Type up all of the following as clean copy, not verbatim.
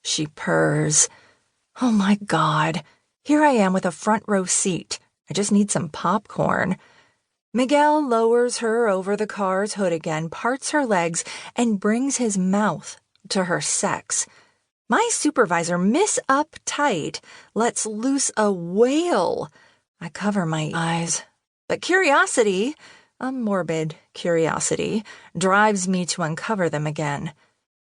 she purrs. Oh my God, here I am with a front row seat. I just need some popcorn. Miguel lowers her over the car's hood again, parts her legs, and brings his mouth to her sex. My supervisor, Miss Uptight, lets loose a wail. I cover my eyes. But curiosity, a morbid curiosity, drives me to uncover them again.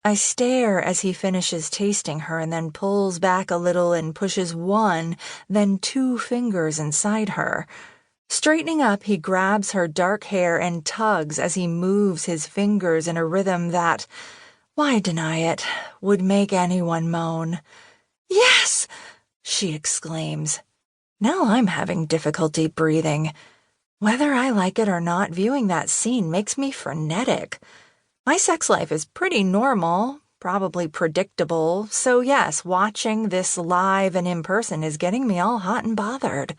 I stare as he finishes tasting her and then pulls back a little and pushes one, then two fingers inside her. Straightening up, he grabs her dark hair and tugs as he moves his fingers in a rhythm that, why deny it, would make anyone moan. Yes! She exclaims. Now I'm having difficulty breathing. Whether I like it or not, viewing that scene makes me frenetic. My sex life is pretty normal, probably predictable, so yes, watching this live and in person is getting me all hot and bothered.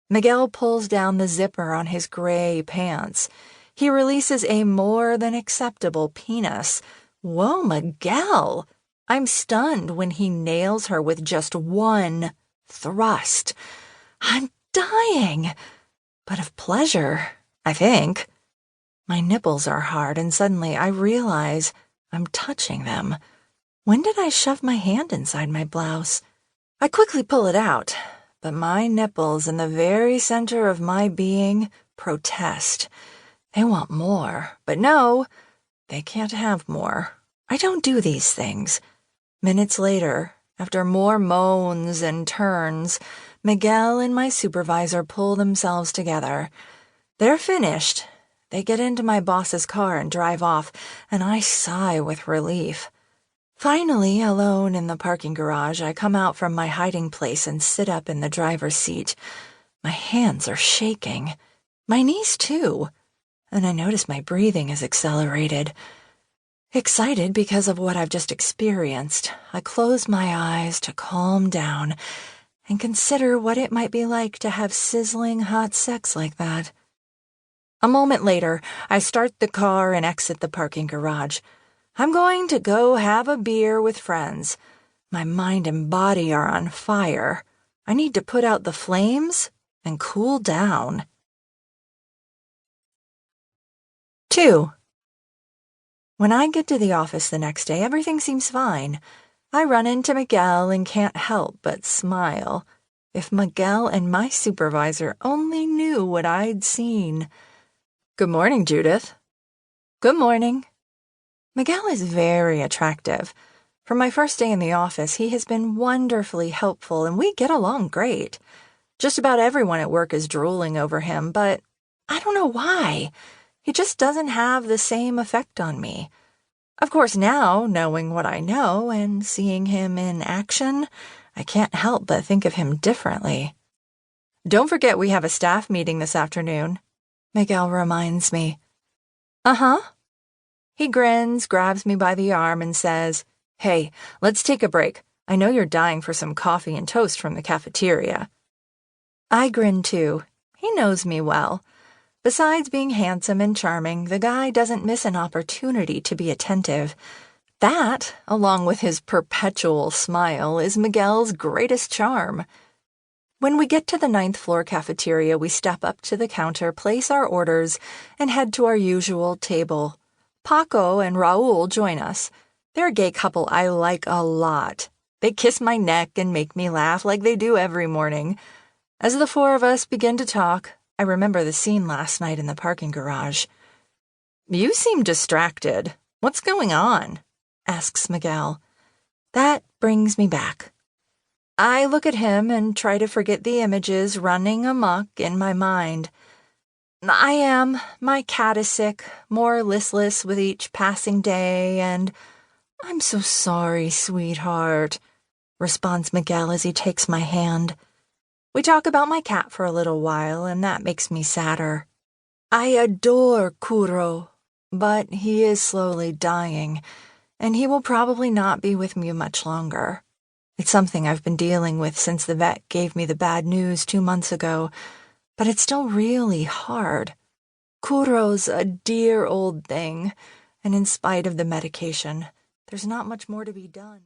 Miguel pulls down the zipper on his gray pants. He releases a more than acceptable penis. Whoa, Miguel! I'm stunned when he nails her with just one thrust. I'm dying, but of pleasure, I think. My nipples are hard, and suddenly I realize I'm touching them. When did I shove my hand inside my blouse? I quickly pull it out, but my nipples in the very center of my being protest. They want more, but no, they can't have more. I don't do these things. Minutes later, after more moans and turns, Miguel and my supervisor pull themselves together. They're finished. They get into my boss's car and drive off, and I sigh with relief. Finally, alone in the parking garage, I come out from my hiding place and sit up in the driver's seat. My hands are shaking. My knees, too. And I notice my breathing is accelerated. Excited because of what I've just experienced, I close my eyes to calm down and consider what it might be like to have sizzling hot sex like that. A moment later, I start the car and exit the parking garage. I'm going to go have a beer with friends. My mind and body are on fire. I need to put out the flames and cool down. 2. When I get to the office the next day, everything seems fine. I run into Miguel and can't help but smile. If Miguel and my supervisor only knew what I'd seen. Good morning, Judith. Good morning. Miguel is very attractive. From my first day in the office, he has been wonderfully helpful, and we get along great. Just about everyone at work is drooling over him, but I don't know why. He just doesn't have the same effect on me. Of course, now, knowing what I know and seeing him in action, I can't help but think of him differently. Don't forget we have a staff meeting this afternoon, Miguel reminds me. Uh-huh. He grins, grabs me by the arm, and says, Hey, let's take a break. I know you're dying for some coffee and toast from the cafeteria. I grin too. He knows me well. Besides being handsome and charming, the guy doesn't miss an opportunity to be attentive. That, along with his perpetual smile, is Miguel's greatest charm. When we get to the 9th floor cafeteria, we step up to the counter, place our orders, and head to our usual table. Paco and Raul join us. They're a gay couple I like a lot. They kiss my neck and make me laugh like they do every morning. As the four of us begin to talk, I remember the scene last night in the parking garage. You seem distracted. What's going on? Asks Miguel. That brings me back. I look at him and try to forget the images running amok in my mind. My cat is sick, more listless with each passing day, and I'm so sorry, sweetheart, responds Miguel as he takes my hand. We talk about my cat for a little while, and that makes me sadder. I adore Kuro, but he is slowly dying, and he will probably not be with me much longer. It's something I've been dealing with since the vet gave me the bad news 2 months ago, but it's still really hard. Kuro's a dear old thing, and in spite of the medication, there's not much more to be done.